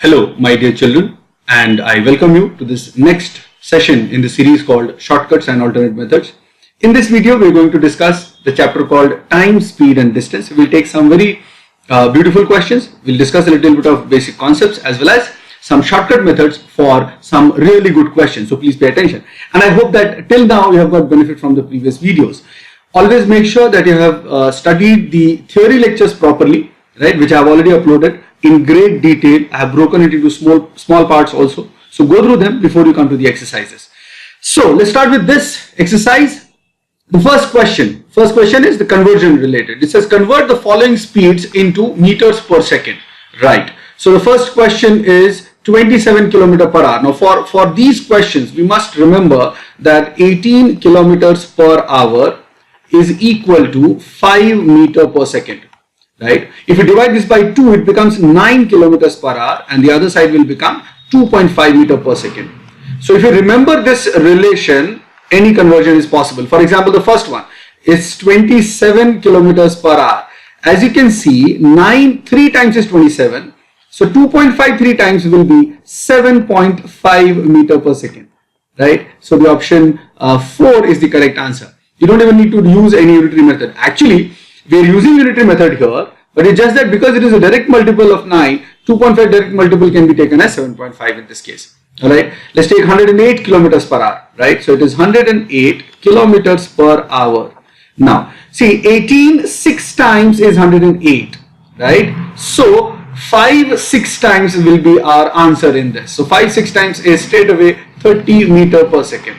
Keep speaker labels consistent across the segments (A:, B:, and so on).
A: Hello, my dear children, and I welcome you to this next session in the series called Shortcuts and Alternate Methods. In this video, we're going to discuss the chapter called Time, Speed and Distance. We'll take some very beautiful questions. We'll discuss a little bit of basic concepts as well as some shortcut methods for some really good questions. So please pay attention. And I hope that till now you have got benefit from the previous videos. Always make sure that you have studied the theory lectures properly, right, which I have already uploaded in great detail. I have broken it into small parts also. So go through them before you come to the exercises. So let's start with this exercise. The first question is the conversion related. It says convert the following speeds into meters per second. Right. So the first question is 27 km per hour. Now for these questions, we must remember that 18 kilometers per hour is equal to 5 meter per second. Right? If you divide this by 2, it becomes 9 kilometers per hour and the other side will become 2.5 meter per second. So if you remember this relation, any conversion is possible. For example, the first one is 27 kilometers per hour. As you can see, 3 times is 27. So 2.53 times will be 7.5 meter per second. Right? So the option 4 is the correct answer. You don't even need to use any unitary method. Actually, we are using unitary method here, but it's just that because it is a direct multiple of 9, 2.5 direct multiple can be taken as 7.5 in this case. Alright, let's take 108 kilometers per hour, right? So it is 108 kilometers per hour. Now, see, 18 6 times is 108, right? So 5 6 times will be our answer in this. So 5 6 times is straight away 30 meter per second,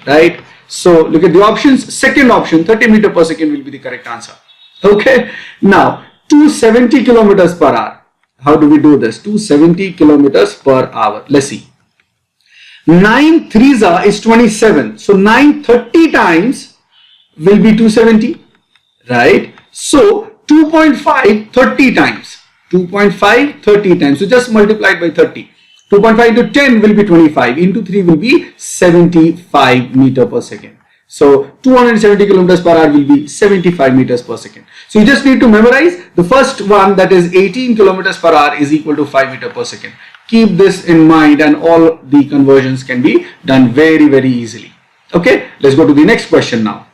A: right? So look at the options. Second option, 30 meter per second will be the correct answer. Okay, now 270 kilometers per hour. How do we do this? 270 kilometers per hour. Let's see. 9 threes is 27. So 9 30 times will be 270, right? So 2.5 30 times. 2.5 30 times. So just multiply it by 30. 2.5 into 10 will be 25. Into 3 will be 75 meter per second. So 270 kilometers per hour will be 75 meters per second. So you just need to memorize the first one, that is 18 kilometers per hour is equal to 5 meter per second. Keep this in mind and all the conversions can be done very, very easily. Okay, let's go to the next question now.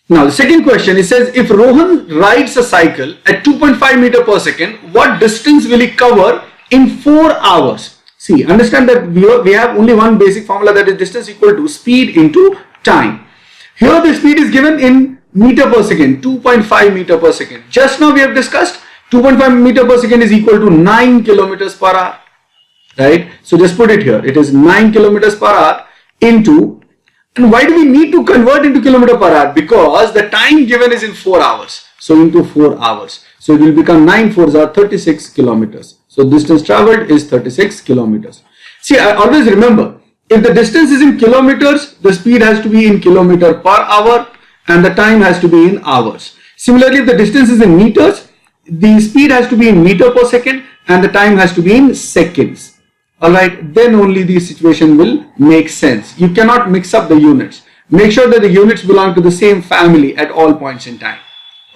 A: Now the second question, it says if Rohan rides a cycle at 2.5 meter per second, what distance will he cover in 4 hours? See, understand that we have only one basic formula, that is distance equal to speed into time. Here the speed is given in meter per second, 2.5 meter per second. Just now we have discussed 2.5 meter per second is equal to 9 kilometers per hour. Right? So just put it here. It is 9 kilometers per hour into, and why do we need to convert into kilometer per hour? Because the time given is in 4 hours. So into 4 hours. So it will become 9 4s are 36 kilometers. So distance traveled is 36 kilometers. See, I always remember, if the distance is in kilometers, the speed has to be in kilometer per hour and the time has to be in hours. Similarly, if the distance is in meters, the speed has to be in meter per second and the time has to be in seconds. Alright, then only the situation will make sense. You cannot mix up the units. Make sure that the units belong to the same family at all points in time.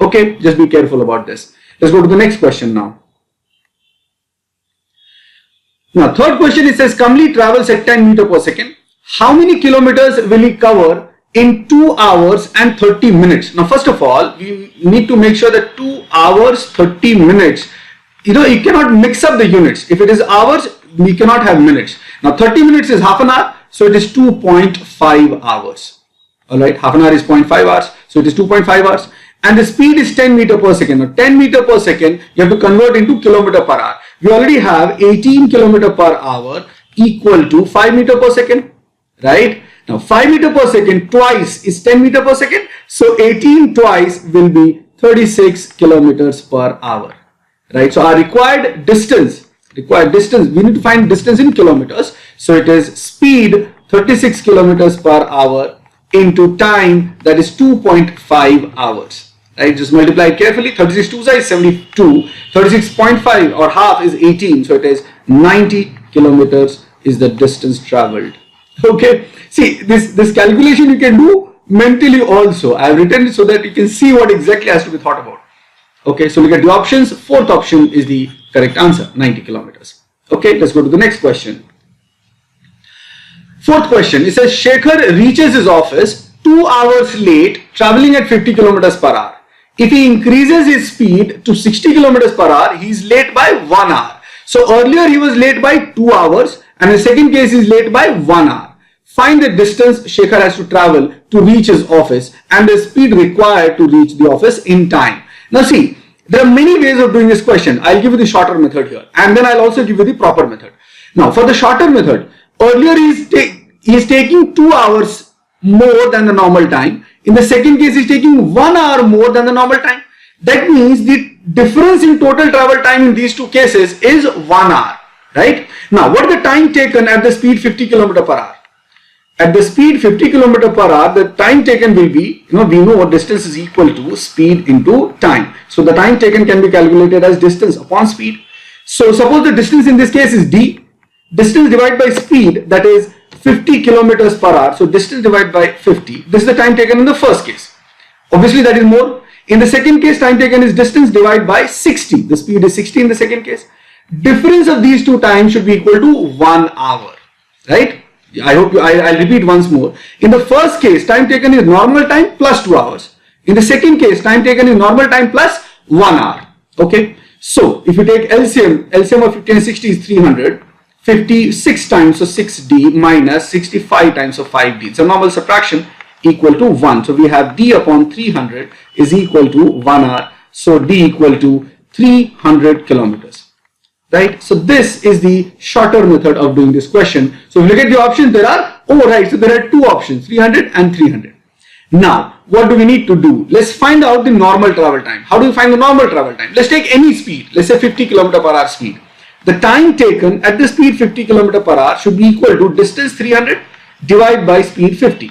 A: Okay, just be careful about this. Let's go to the next question now. Now, third question, it says Kamli travels at 10 meter per second. How many kilometers will he cover in 2 hours and 30 minutes? Now, first of all, we need to make sure that 2 hours, 30 minutes, you cannot mix up the units. If it is hours, we cannot have minutes. Now, 30 minutes is half an hour, so it is 2.5 hours. Alright, half an hour is 0.5 hours, so it is 2.5 hours. And the speed is 10 meter per second. Now 10 meter per second, you have to convert into kilometer per hour. We already have 18 kilometer per hour equal to 5 meter per second, right? Now 5 meter per second twice is 10 meter per second. So 18 twice will be 36 kilometers per hour, right? So our required distance, we need to find distance in kilometers. So it is speed 36 kilometers per hour into time, that is 2.5 hours. Right, just multiply it carefully. 36 2s is 72. 36.5 or half is 18. So it is 90 kilometers is the distance traveled. Okay. See, this calculation you can do mentally also. I have written it so that you can see what exactly has to be thought about. Okay, so look at the options. Fourth option is the correct answer, 90 kilometers. Okay, let's go to the next question. Fourth question, it says Shekhar reaches his office 2 hours late traveling at 50 kilometers per hour. If he increases his speed to 60 kilometers per hour, he is late by 1 hour. So earlier he was late by 2 hours and in the second case he is late by 1 hour. Find the distance Shekhar has to travel to reach his office and the speed required to reach the office in time. Now see, there are many ways of doing this question. I'll give you the shorter method here and then I'll also give you the proper method. Now for the shorter method, earlier he is taking 2 hours more than the normal time. In the second case, he is taking 1 hour more than the normal time. That means the difference in total travel time in these two cases is 1 hour, right? Now, what is the time taken at the speed 50 km per hour? At the speed 50 km per hour, the time taken will be, we know what distance is equal to speed into time. So, the time taken can be calculated as distance upon speed. So, suppose the distance in this case is d. Distance divided by speed, that is 50 kilometers per hour. So, distance divided by 50. This is the time taken in the first case. Obviously, that is more. In the second case, time taken is distance divided by 60. The speed is 60 in the second case. Difference of these two times should be equal to 1 hour, right? I hope I'll repeat once more. In the first case, time taken is normal time plus 2 hours. In the second case, time taken is normal time plus 1 hour. Okay. So, if you take LCM of 50 and 60 is 300. 56 times, so 6d minus 65 times, so 5d. It's a normal subtraction equal to 1. So, we have d upon 300 is equal to 1 hour. So, d equal to 300 kilometers. Right. So, this is the shorter method of doing this question. So, if you look at the options, there are, so there are two options, 300 and 300. Now, what do we need to do? Let's find out the normal travel time. How do we find the normal travel time? Let's take any speed. Let's say 50 km per hour speed. The time taken at the speed 50 km per hour should be equal to distance 300 divided by speed 50.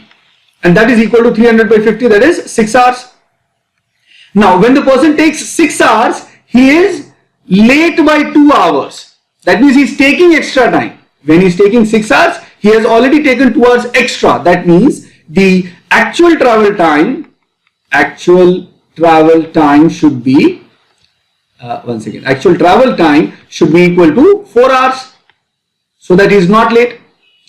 A: And that is equal to 300 by 50, that is 6 hours. Now, when the person takes 6 hours, he is late by 2 hours. That means he is taking extra time. When he is taking 6 hours, he has already taken 2 hours extra. That means the actual travel time should be actual travel time should be equal to 4 hours, so that he is not late,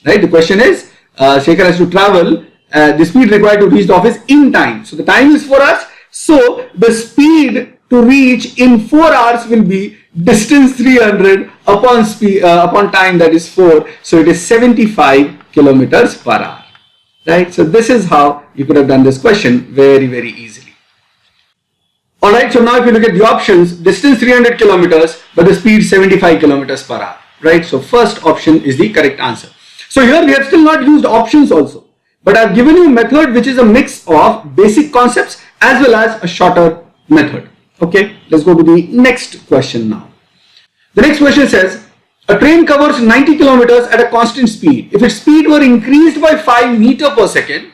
A: right? The question is, Shekhar has to travel the speed required to reach the office in time. So the time is 4 hours. So the speed to reach in 4 hours will be distance 300 upon time, that is 4. So it is 75 kilometers per hour, right? So this is how you could have done this question very, very easily. Alright, so now if you look at the options, distance 300 kilometers, but the speed 75 kilometers per hour, right? So first option is the correct answer. So here we have still not used options also, but I have given you a method which is a mix of basic concepts as well as a shorter method. Okay, let's go to the next question now. The next question says, a train covers 90 kilometers at a constant speed. If its speed were increased by 5 meters per second,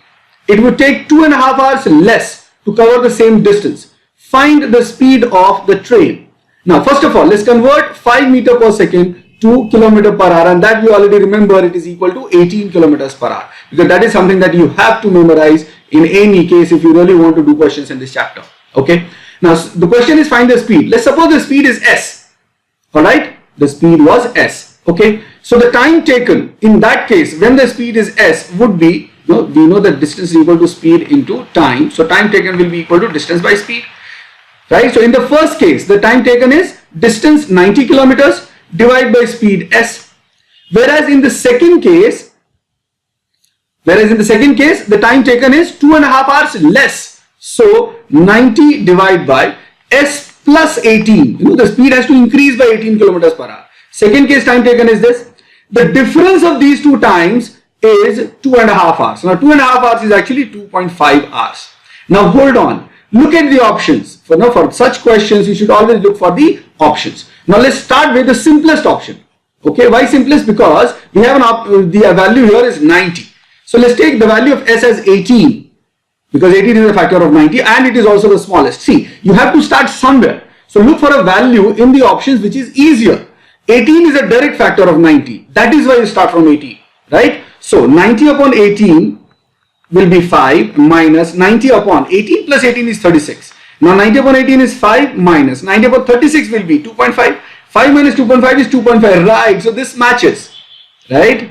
A: it would take 2.5 hours less to cover the same distance. Find the speed of the train. Now, first of all, let's convert 5 meters per second to kilometer per hour, and that we already remember it is equal to 18 kilometers per hour, because that is something that you have to memorize in any case if you really want to do questions in this chapter. Okay. Now, the question is find the speed. Let's suppose the speed is s. Alright, the speed was s. Okay. So, the time taken in that case when the speed is s would be, we know that distance is equal to speed into time. So, time taken will be equal to distance by speed. Right. So, in the first case, the time taken is distance 90 kilometers divided by speed s. Whereas in the second case, the time taken is 2.5 hours less. So, 90 divided by s plus 18. The speed has to increase by 18 kilometers per hour. Second case time taken is this. The difference of these two times is 2.5 hours. Now, 2.5 hours is actually 2.5 hours. Now, hold on. Look at the options. For such questions, you should always look for the options. Now, let's start with the simplest option. Okay, why simplest? Because we have the value here is 90. So, let's take the value of s as 18, because 18 is a factor of 90 and it is also the smallest. See, you have to start somewhere. So, look for a value in the options which is easier. 18 is a direct factor of 90. That is why you start from 18, right? So, 90 upon 18 will be 5 minus 90 upon 18 plus 18 is 36. Now 90 upon 18 is 5 minus 90 upon 36 will be 2.5. 5 minus 2.5 is 2.5. Right. So this matches. Right.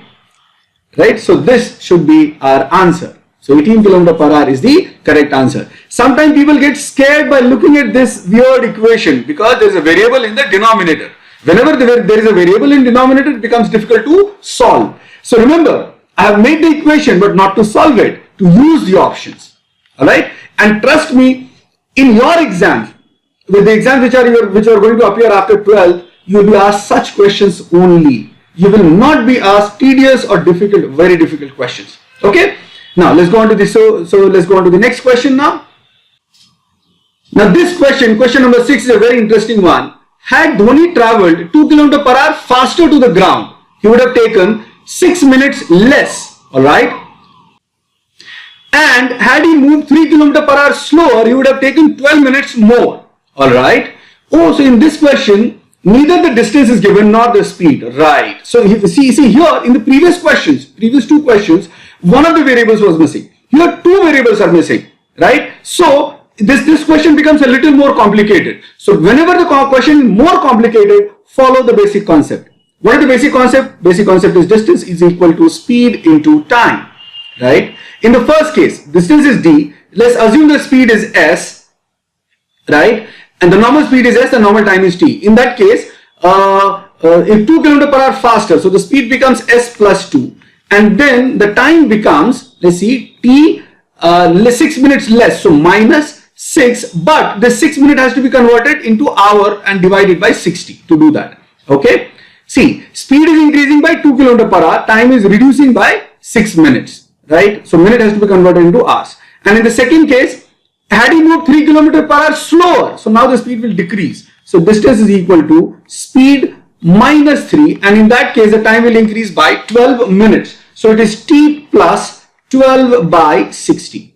A: Right. So this should be our answer. So 18 km per hour is the correct answer. Sometimes people get scared by looking at this weird equation because there is a variable in the denominator. Whenever there is a variable in denominator, it becomes difficult to solve. So remember, I have made the equation but not to solve it, to use the options. Alright? And trust me, in your exams, with the exams which are going to appear after 12th, you will be asked such questions only. You will not be asked tedious or difficult, very difficult questions. Okay? Now let's go on to this. So let's go on to the next question now. Now this question number 6 is a very interesting one. Had Dhoni travelled 2 km per hour faster to the ground, he would have taken 6 minutes less. Alright. And had he moved 3 km per hour slower, he would have taken 12 minutes more. Alright. Oh, so in this question, neither the distance is given nor the speed. Right. So see here in the previous two questions, one of the variables was missing. Here two variables are missing. Right. So this question becomes a little more complicated. So whenever the question is more complicated, follow the basic concept. What is the basic concept? Basic concept is distance is equal to speed into time. Right. In the first case, distance is d. Let's assume the speed is s. Right. And the normal speed is s, the normal time is t. In that case, if 2 km per hour faster, so the speed becomes s plus 2. And then the time becomes, let's see, t 6 minutes less, so minus 6, but the 6 minute has to be converted into hour and divided by 60 to do that. Okay. See, speed is increasing by 2 km per hour, time is reducing by 6 minutes, right? So minute has to be converted into hours. And in the second case, had he moved 3 km per hour slower, so now the speed will decrease. So distance is equal to speed minus 3, and in that case the time will increase by 12 minutes. So it is t plus 12 by 60.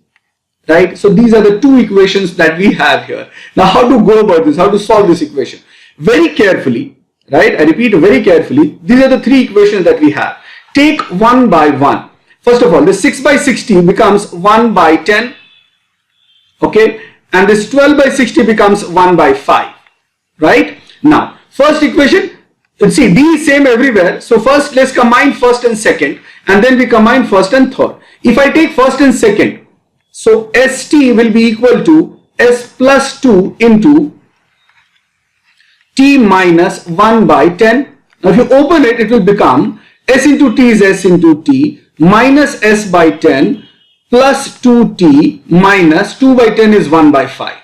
A: Right? So these are the two equations that we have here. Now how to go about this? How to solve this equation? Very carefully, right? I repeat, very carefully. These are the three equations that we have. Take one by one. First of all, the 6 by 60 becomes 1 by 10. Okay? And this 12 by 60 becomes 1 by 5. Right? Now, first equation, let's see, d is same everywhere. So first, let's combine first and second. And then we combine first and third. If I take first and second, so st will be equal to s plus 2 into t minus 1 by 10. Now if you open it, it will become s into t is s into t minus s by 10 plus 2t minus 2 by 10 is 1 by 5.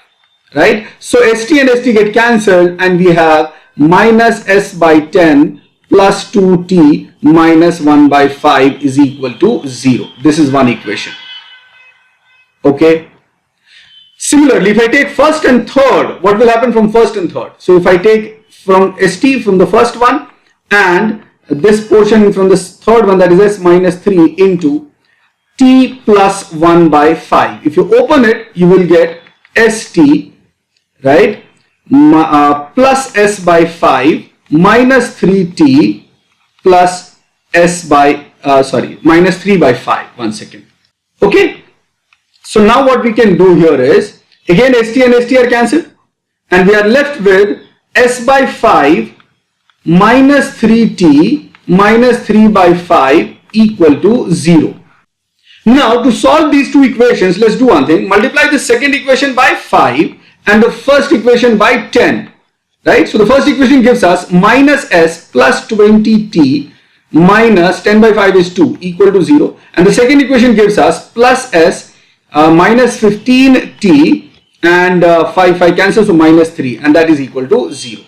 A: Right? So st and st get cancelled and we have minus s by 10 plus 2t minus 1 by 5 is equal to 0. This is one equation. Okay. Similarly, if I take first and third, what will happen from first and third? So if I take from st from the first one and this portion from this third one, that is s minus 3 into t plus 1 by 5. If you open it, you will get st, right, plus s by 5 minus 3t plus s by, minus 3 by 5. 1 second. Okay. So now what we can do here is, again st and st are cancelled and we are left with s by 5 minus 3t minus 3 by 5 equal to 0. Now to solve these two equations, let's do one thing. Multiply the second equation by 5 and the first equation by 10. Right? So the first equation gives us minus s plus 20t minus 10 by 5 is 2 equal to 0. And the second equation gives us plus s minus 15t and 5 cancels, so minus 3, and that is equal to 0.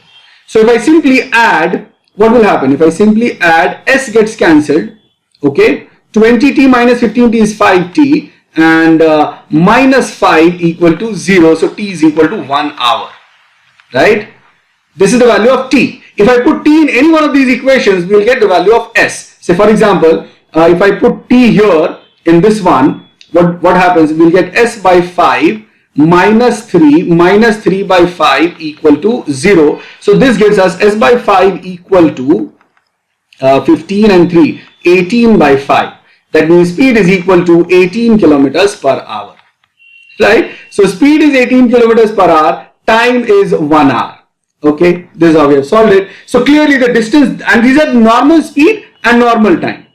A: So if I simply add, what will happen? If I simply add, s gets cancelled, okay, 20t minus 15t is 5t and minus 5 equal to 0, so t is equal to 1 hour, right? This is the value of t. If I put t in any one of these equations, we will get the value of s. Say for example, if I put t here in this one, what happens? We'll get s by 5 minus 3 by 5 equal to 0. So this gives us s by 5 equal to 15 and 3, 18 by 5. That means speed is equal to 18 kilometers per hour. right? So speed is 18 kilometers per hour, time is 1 hour. Okay, this is how we have solved it. So clearly the distance, and these are normal speed and normal time.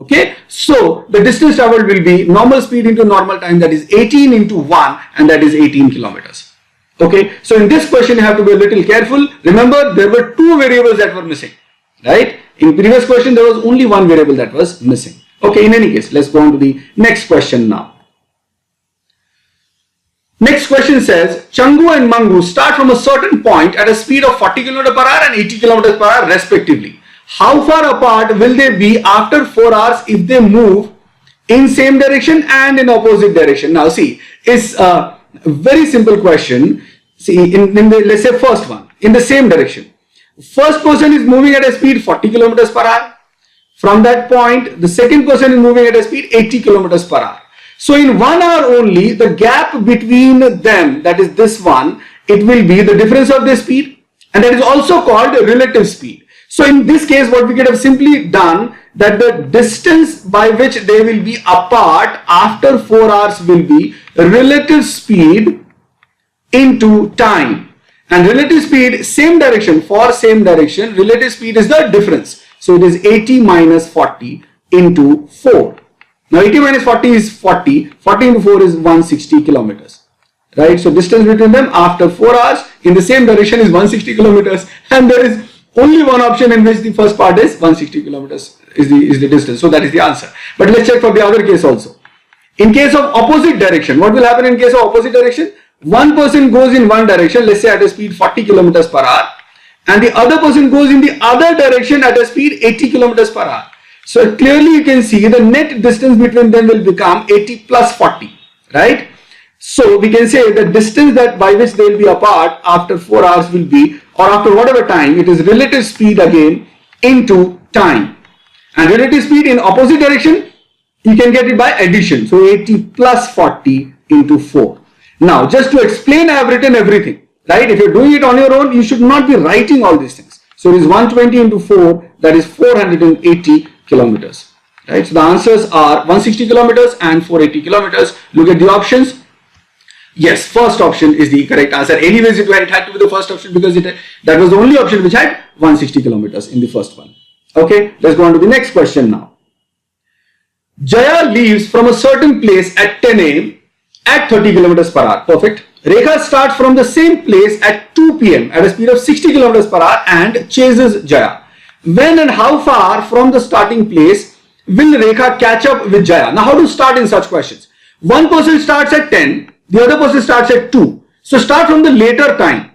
A: Okay, so the distance traveled will be normal speed into normal time, that is 18 into 1, and that is 18 kilometers. Okay, so in this question you have to be a little careful. Remember, there were two variables that were missing, right? In previous question there was only one variable that was missing. Okay, in any case, let's go on to the next question now. Next question says, Changu and Mangu start from a certain point at a speed of 40 km per hour and 80 km per hour respectively. How far apart will they be after 4 hours if they move in same direction and in opposite direction? Now see, it's a very simple question. See, in the, let's say first one, in the same direction. First person is moving at a speed 40 kilometers per hour. From that point, the second person is moving at a speed 80 kilometers per hour. So in 1 hour only, the gap between them, that is this one, it will be the difference of their speed, and that is also called relative speed. So in this case, what we could have simply done, that the distance by which they will be apart after 4 hours will be relative speed into time. And relative speed, same direction, for same direction, relative speed is the difference. So it is 80 minus 40 into 4. Now 80 minus 40 is 40, 40 into 4 is 160 kilometers, right? So distance between them after 4 hours in the same direction is 160 kilometers, and there is only one option in which the first part is 160 kilometers is the distance. So that is the answer. But let's check for the other case also. In case of opposite direction, what will happen in case of opposite direction? One person goes in one direction, let's say at a speed 40 kilometers per hour, and the other person goes in the other direction at a speed 80 kilometers per hour. So clearly you can see the net distance between them will become 80 plus 40, right? So we can say the distance that by which they will be apart after 4 hours will be, or after whatever time, it is relative speed again into time. And relative speed in opposite direction, you can get it by addition. So 80 plus 40 into 4. Now just to explain, I have written everything, right? If you're doing it on your own, you should not be writing all these things. So it is 120 into 4, that is 480 kilometers, right? So the answers are 160 kilometers and 480 kilometers. Look at the options. Yes, first option is the correct answer. Anyways, it had to be the first option because that was the only option which had 160 kilometers in the first one. Okay, let's go on to the next question now. Jaya leaves from a certain place at 10 a.m. at 30 kilometers per hour. Perfect. Rekha starts from the same place at 2 p.m. at a speed of 60 kilometers per hour and chases Jaya. When and how far from the starting place will Rekha catch up with Jaya? Now, how to start in such questions? One person starts at 10, the other person starts at 2. So start from the later time.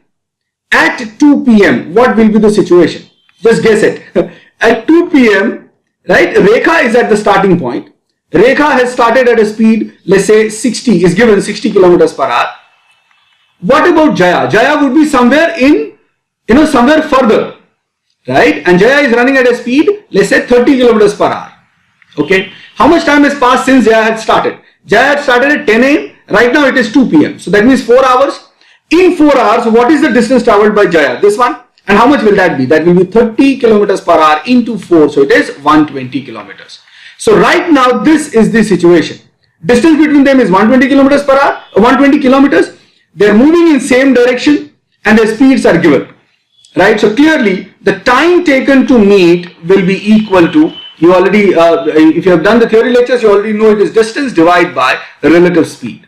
A: At 2 p.m., what will be the situation? Just guess it. At 2 p.m., right, Rekha is at the starting point. Rekha has started at a speed, let's say 60, is given 60 kilometers per hour. What about Jaya? Jaya would be somewhere in, somewhere further, right? And Jaya is running at a speed, let's say 30 kilometers per hour. Okay. How much time has passed since Jaya had started? Jaya had started at 10 a.m. Right now it is 2 p.m. So that means 4 hours. In 4 hours, what is the distance traveled by Jaya? This one. And how much will that be? That will be 30 kilometers per hour into 4. So it is 120 kilometers. So right now, this is the situation. Distance between them is 120 kilometers per hour, 120 kilometers. They are moving in same direction and their speeds are given. Right? So clearly, the time taken to meet will be equal to, you already, if you have done the theory lectures, you already know it is distance divided by the relative speed.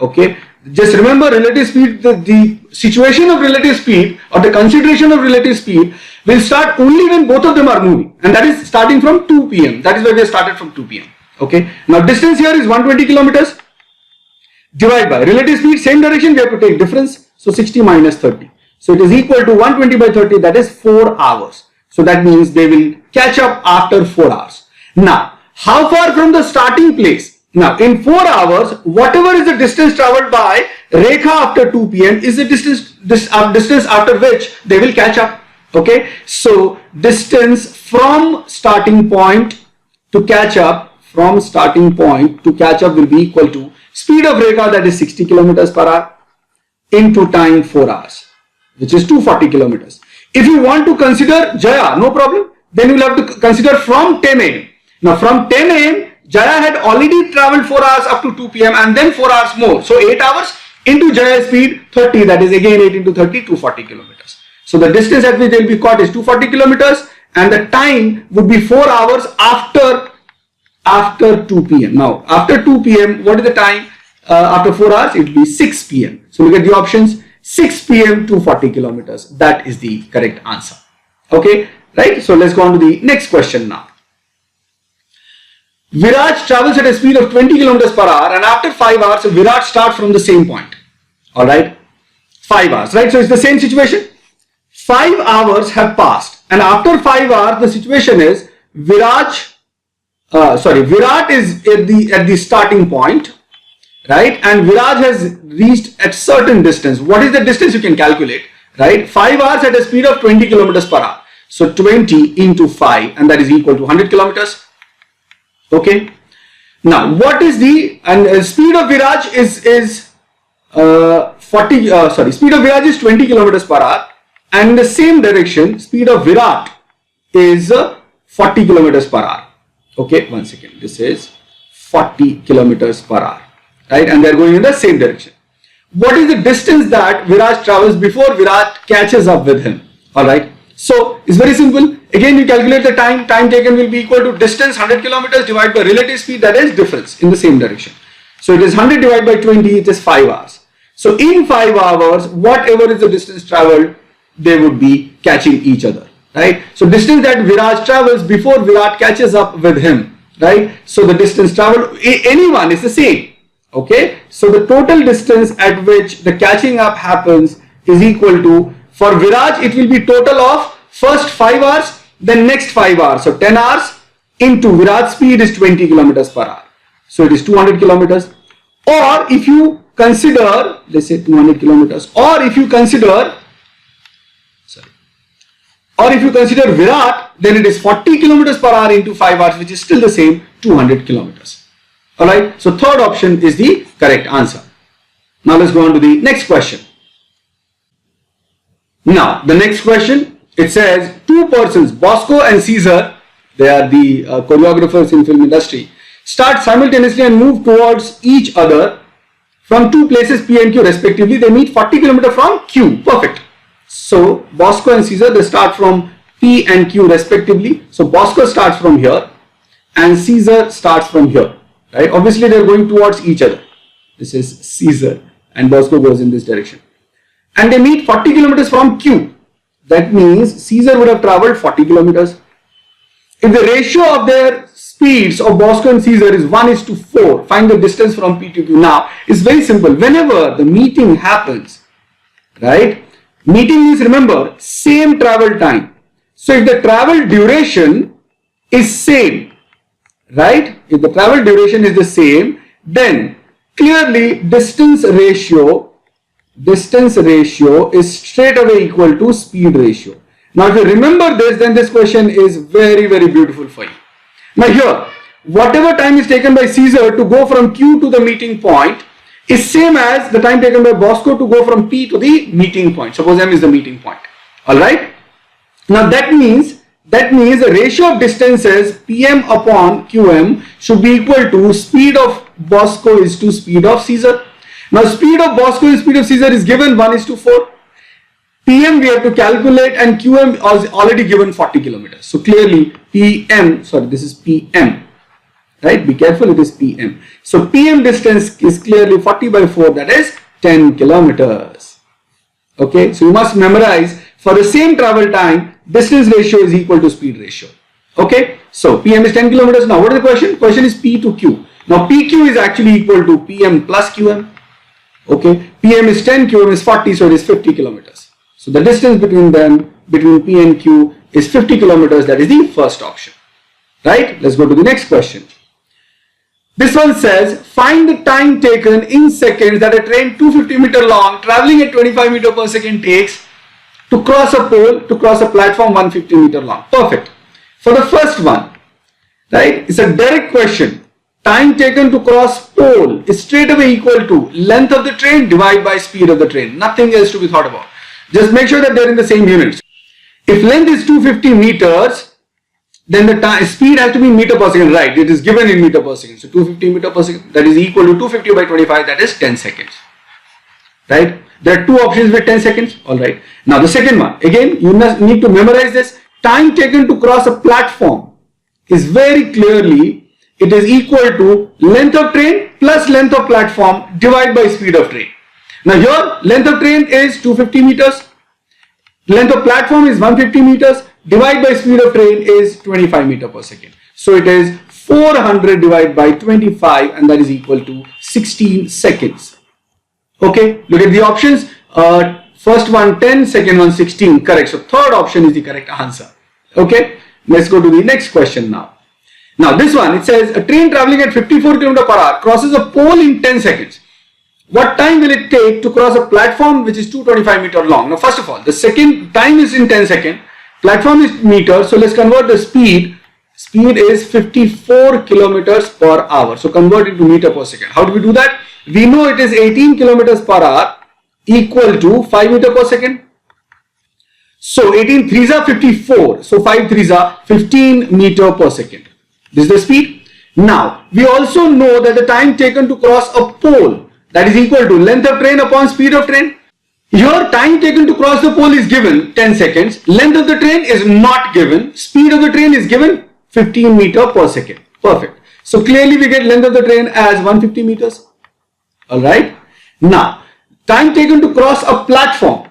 A: Okay? Just remember relative speed, the situation of relative speed or the consideration of relative speed will start only when both of them are moving, and that is starting from 2 p.m. That is why we have started from 2 p.m. Okay. Now distance here is 120 kilometers divided by relative speed, same direction, we have to take difference. So 60 minus 30. So it is equal to 120 by 30, that is 4 hours. So that means they will catch up after 4 hours. Now, how far from the starting place? Now, in 4 hours, whatever is the distance traveled by Rekha after 2 p.m. is the distance after which they will catch up. Okay, so distance from starting point to catch up, will be equal to speed of Rekha, that is 60 kilometers per hour, into time 4 hours, which is 240 kilometers. If you want to consider Jaya, no problem, then you will have to consider from 10 a.m. Now from 10 a.m. Jaya had already traveled 4 hours up to 2 p.m. and then 4 hours more. So 8 hours into Jaya's speed 30, that is again 8 into 30, 240 kilometers. So the distance at which they will be caught is 240 kilometers and the time would be 4 hours after 2 p.m. Now after 2 p.m. what is the time after 4 hours? It will be 6 p.m. So look at the options. 6 p.m. 240 kilometers. That is the correct answer. Okay, right? So let's go on to the next question now. Virat travels at a speed of 20 kilometers per hour and after 5 hours, Virat starts from the same point. Alright, 5 hours, right? So it's the same situation. 5 hours have passed and after 5 hours, the situation is Virat is at the starting point, right? And Virat has reached at certain distance. What is the distance? You can calculate, right? 5 hours at a speed of 20 kilometers per hour. So 20 into 5 and that is equal to 100 kilometers. Okay. Now what is the speed of Virat is speed of Virat is 20 kilometers per hour and in the same direction speed of Virat is 40 kilometers per hour. Okay, one second. This is 40 kilometers per hour, right? And they are going in the same direction. What is the distance that Virat travels before Virat catches up with him? All right. So it's very simple. Again, you calculate the time. Time taken will be equal to distance 100 kilometers divided by relative speed, that is difference in the same direction. So it is 100 divided by 20, it is 5 hours. So in 5 hours, whatever is the distance traveled, they would be catching each other, right? So distance that Virat travels before Virat catches up with him, right? So the distance traveled, anyone is the same, okay? So the total distance at which the catching up happens is equal to, for Virat, it will be total of first 5 hours, then next 5 hours. So 10 hours into Virat's speed is 20 kilometers per hour. So it is 200 kilometers. Or if you consider, let's say 200 kilometers, or if you consider Virat, then it is 40 kilometers per hour into 5 hours, which is still the same, 200 kilometers. Alright, so third option is the correct answer. Now let's go on to the next question. Now, the next question, it says two persons, Bosco and Caesar, they are the choreographers in film industry, start simultaneously and move towards each other from two places P and Q respectively. They meet 40 km from Q. Perfect. So, Bosco and Caesar, they start from P and Q respectively. So, Bosco starts from here and Caesar starts from here. Right? Obviously, they are going towards each other. This is Caesar and Bosco goes in this direction. And they meet 40 kilometers from Q. That means Caesar would have traveled 40 kilometers. If the ratio of their speeds of Bosco and Caesar is 1:4, find the distance from P to Q. Now, it's very simple. Whenever the meeting happens, right? Meeting means, remember, same travel time. So, if the travel duration is same, right? If the travel duration is the same, then clearly distance ratio is straight away equal to speed ratio. Now if you remember this, then this question is very, very beautiful for you. Now here, whatever time is taken by Caesar to go from Q to the meeting point is same as the time taken by Bosco to go from P to the meeting point. Suppose M is the meeting point. Alright. Now that means the ratio of distances PM upon QM should be equal to speed of Bosco is to speed of Caesar. Now speed of Bosco and speed of Caesar is given 1:4. PM we have to calculate and QM is already given 40 kilometers. So clearly this is PM, right? Be careful, it is PM. So PM distance is clearly 40 by 4, that is 10 kilometers. Okay, so you must memorize for the same travel time, distance ratio is equal to speed ratio. Okay, so PM is 10 kilometers. Now what is the question? Question is P to Q. Now PQ is actually equal to PM plus QM. Okay, PM is 10, QM is 40, so it is 50 kilometers. So the distance between them, between P and Q is 50 kilometers. That is the first option. Right? Let's go to the next question. This one says, find the time taken in seconds that a train 250 meter long traveling at 25 meter per second takes to cross a pole, to cross a platform 150 meter long. Perfect. For the first one, right, it's a direct question. Time taken to cross pole is straight away equal to length of the train divided by speed of the train. Nothing else to be thought about. Just make sure that they're in the same units. If length is 250 meters, then the speed has to be in meter per second, right? It is given in meter per second. So 250 meter per second, that is equal to 250 by 25, that is 10 seconds. Right? There are two options with 10 seconds. Alright. Now the second one, again, you must need to memorize this. Time taken to cross a platform is very clearly, it is equal to length of train plus length of platform divided by speed of train. Now here, length of train is 250 meters, length of platform is 150 meters, divided by speed of train is 25 meter per second. So it is 400 divided by 25, and that is equal to 16 seconds. Okay, look at the options. First one 10, second one 16, correct. So third option is the correct answer. Okay, let's go to the next question now. Now this one, it says a train traveling at 54 km per hour crosses a pole in 10 seconds. What time will it take to cross a platform which is 225 meter long? Now first of all, the second time is in 10 seconds, platform is meter, so let's convert the speed. Speed is 54 kilometers per hour. So convert it to meter per second. How do we do that? We know it is 18 kilometers per hour equal to 5 meter per second. So 18 threes are 54. So 5 threes are 15 meter per second. This is the speed. Now we also know that the time taken to cross a pole, that is equal to length of train upon speed of train. Here time taken to cross the pole is given 10 seconds. Length of the train is not given. Speed of the train is given 15 meter per second. Perfect. So clearly we get length of the train as 150 meters. Alright. Now time taken to cross a platform,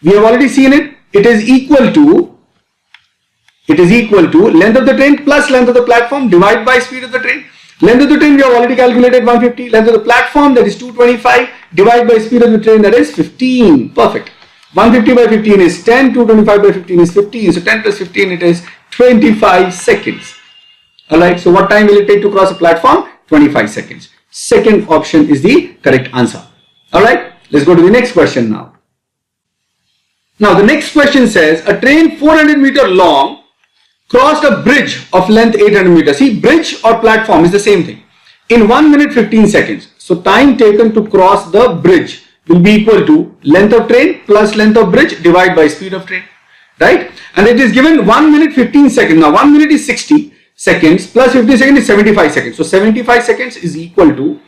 A: we have already seen it. It is equal to length of the train plus length of the platform divided by speed of the train. Length of the train we have already calculated 150. Length of the platform, that is 225, divided by speed of the train, that is 15. Perfect. 150 by 15 is 10. 225 by 15 is 15. So 10 plus 15, it is 25 seconds. Alright. So what time will it take to cross a platform? 25 seconds. Second option is the correct answer. Alright. Let's go to the next question now. Now the next question says a train 400 meter long crossed a bridge of length 800 meters. See, bridge or platform is the same thing. In 1 minute 15 seconds. So time taken to cross the bridge will be equal to length of train plus length of bridge divided by speed of train. Right? And it is given 1 minute 15 seconds. Now 1 minute is 60 seconds plus 50 seconds is 75 seconds. So 75 seconds is equal to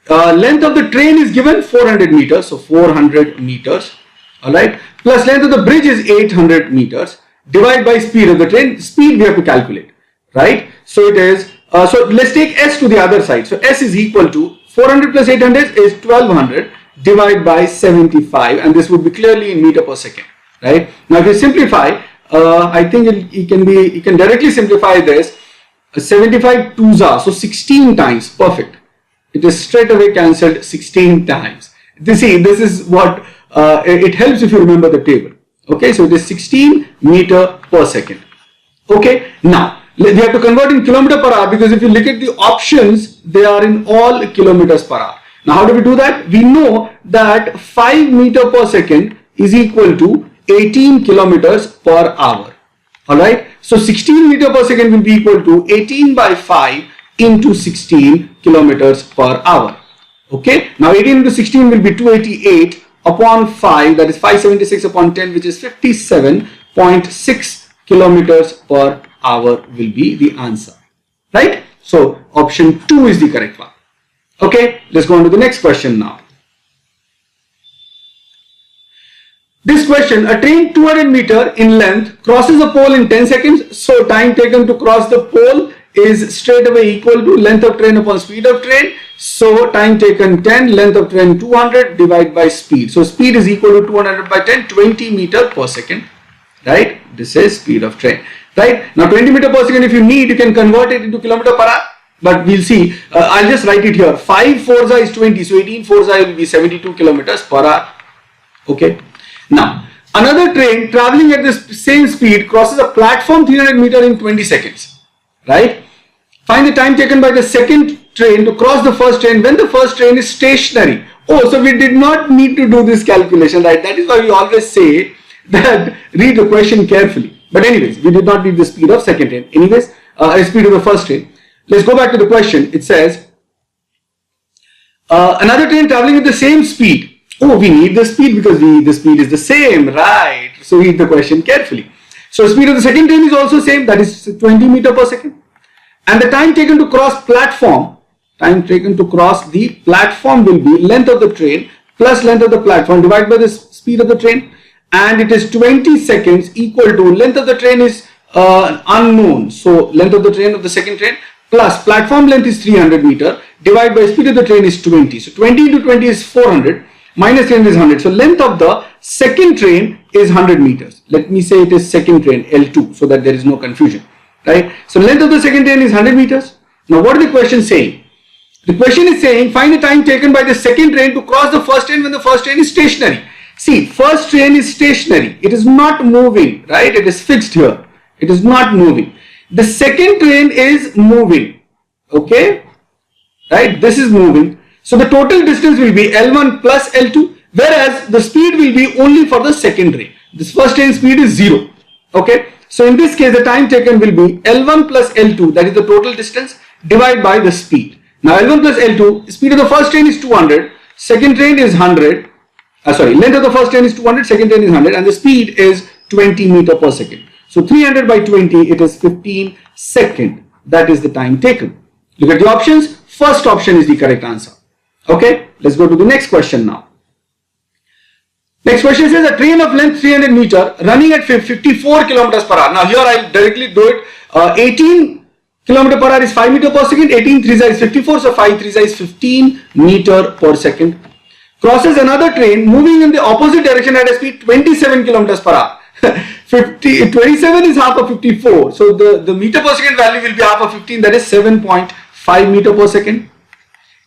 A: length of the train is given 400 meters. So 400 meters. Alright. Plus length of the bridge is 800 meters. Divided by speed of the train. Speed we have to calculate. Right. So it is, so let's take S to the other side. So S is equal to 400 plus 800 is 1200 divided by 75, and this would be clearly in meter per second. Right. Now if you simplify, I think you can directly simplify this. 75 twos are, so 16 times. Perfect. It is straight away cancelled 16 times. You see, this is what it helps if you remember the table. Okay, so it is 16 meter per second. Okay, now we have to convert in kilometer per hour, because if you look at the options, they are in all kilometers per hour. Now how do we do that? We know that 5 meter per second is equal to 18 kilometers per hour. Alright, so 16 meter per second will be equal to 18 by 5 into 16 kilometers per hour. Okay, now 18 into 16 will be 288 upon 5, that is 576 upon 10, which is 57.6 kilometers per hour will be the answer. Right? So option 2 is the correct one. Okay, let's go on to the next question now. This question, a train 200 meter in length crosses a pole in 10 seconds. So time taken to cross the pole is straight away equal to length of train upon speed of train. So time taken 10, length of train 200 divided by speed. So speed is equal to 200 by 10, 20 meter per second. Right? This is speed of train. Right? Now 20 meter per second, if you need, you can convert it into kilometer per hour. But we'll see. I'll just write it here. 5 forza is 20. So 18 forza will be 72 kilometers per hour. Okay. Now, another train traveling at the same speed crosses a platform 300 meter in 20 seconds. Right? Find the time taken by the second train to cross the first train when the first train is stationary. Oh, so we did not need to do this calculation, right? That is why we always say that read the question carefully. But anyways, we did not need the speed of second train. Anyways, speed of the first train. Let's go back to the question. It says, another train traveling at the same speed. Oh, we need the speed because the speed is the same, right? So read the question carefully. So speed of the second train is also same, that is 20 meter per second. And the time taken to cross platform, time taken to cross the platform will be length of the train plus length of the platform divided by the speed of the train, and it is 20 seconds equal to length of the train is unknown. So length of the train of the second train plus platform length is 300 meter divided by speed of the train is 20. So 20 into 20 is 400 minus 300 is 100. So length of the second train is 100 meters. Let me say it is second train L2 so that there is no confusion, right? So length of the second train is 100 meters. Now what is the question saying? The question is saying find the time taken by the second train to cross the first train when the first train is stationary. See, first train is stationary. It is not moving, right? It is fixed here. It is not moving. The second train is moving, okay? Right? This is moving. So the total distance will be L1 plus L2, whereas the speed will be only for the second train. This first train speed is 0, okay? So in this case, the time taken will be L1 plus L2, that is the total distance, divided by the speed. Now L1 plus L2, speed of the first train is 200, second train is 100, length of the first train is 200, second train is 100, and the speed is 20 meter per second. So 300 by 20, it is 15 seconds. That is the time taken. Look at the options. First option is the correct answer. Okay, let's go to the next question now. Next question says a train of length 300 meter running at 54 kilometers per hour. Now here I'll directly do it. 18 kilometer per hour is 5 meter per second. 18 3 is 54. So 5 3 is 15 meter per second. Crosses another train moving in the opposite direction at a speed 27 kilometers per hour. 27 is half of 54. So the meter per second value will be half of 15. That is 7.5 meter per second.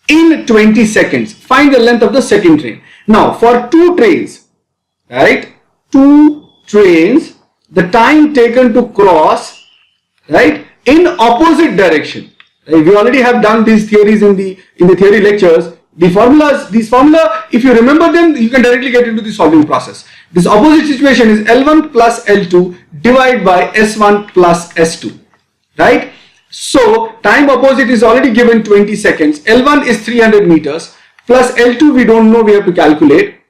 A: In 20 seconds, find the length of the second train. Now for two trains, right? Two trains, the time taken to cross, right, in opposite direction. Right? We already have done these theories in the theory lectures. The formulas, these formula, if you remember them, you can directly get into the solving process. This opposite situation is L1 plus L2 divided by S1 plus S2, right? So time opposite is already given 20 seconds. L1 is 300 meters plus L2 we don't know, we have to calculate,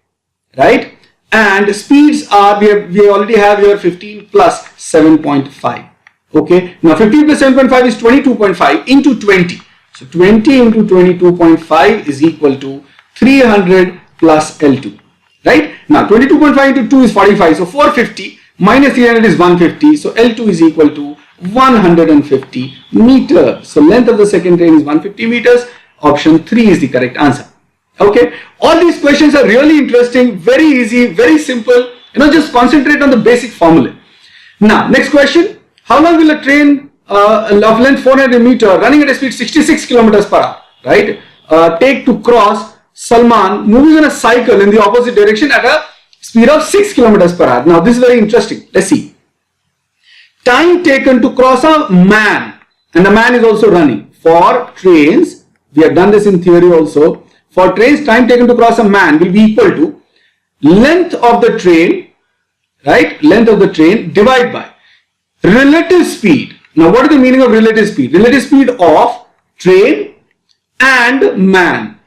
A: right? And speeds are, we already have here 15 plus 7.5. Okay, now 15 plus 7.5 is 22.5 into 20. So 20 into 22.5 is equal to 300 plus L2, right? Now 22.5 into 2 is 45. So 450 minus 300 is 150. So L2 is equal to 150 meters. So length of the second train is 150 meters. Option 3 is the correct answer. Okay, all these questions are really interesting, very easy, very simple. Just concentrate on the basic formula. Now next question, how long will a train of length 400 meter running at a speed 66 kilometers per hour, right, take to cross Salman moving on a cycle in the opposite direction at a speed of 6 kilometers per hour? Now this is very interesting. Let's see. Time taken to cross a man, and the man is also running. For trains, we have done this in theory also. For trains, time taken to cross a man will be equal to length of the train, right, length of the train divided by relative speed. Now what is the meaning of relative speed? Relative speed of train and man.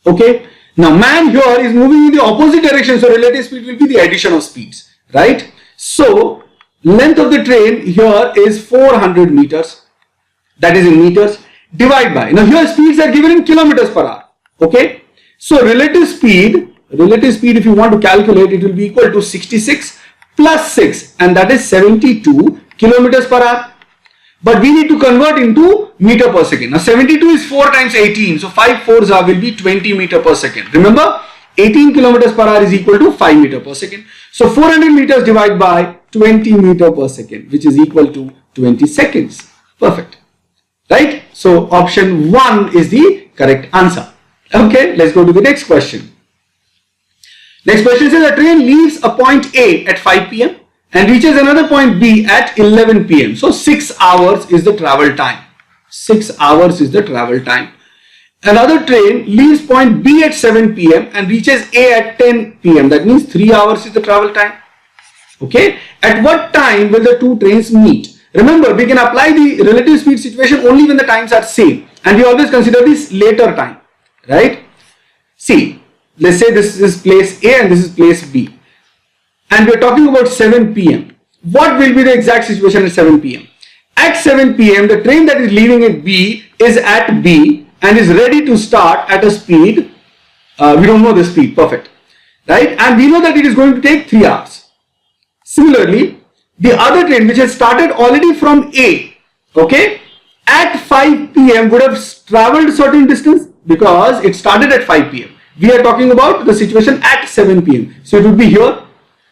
A: Okay. Now man here is moving in the opposite direction. So relative speed will be the addition of speeds. Right. So length of the train here is 400 meters. That is in meters. Divide by. Now here speeds are given in kilometers per hour. Okay. So relative speed if you want to calculate, it will be equal to 66 plus 6. And that is 72 kilometers per hour. But we need to convert into meter per second. Now 72 is 4 times 18. So 5 4s will be 20 meter per second. Remember, 18 kilometers per hour is equal to 5 meter per second. So 400 meters divided by 20 meter per second, which is equal to 20 seconds. Perfect. Right? So option 1 is the correct answer. Okay, let's go to the next question. Next question says a train leaves a point A at 5 p.m. and reaches another point B at 11 p.m. So 6 hours is the travel time. 6 hours is the travel time. Another train leaves point B at 7 p.m. and reaches A at 10 p.m. That means 3 hours is the travel time. Okay. At what time will the two trains meet? Remember, we can apply the relative speed situation only when the times are same. And we always consider this later time. Right? See, let's say this is place A and this is place B. And we are talking about 7 p.m. what will be the exact situation at 7 p.m.? At 7 p.m., the train that is leaving at B is at B and is ready to start at a speed. We don't know the speed, perfect, right? And we know that it is going to take 3 hours. Similarly, the other train which has started already from A, okay, at 5 p.m. would have traveled a certain distance because it started at 5 p.m. We are talking about the situation at 7 p.m. So it would be here.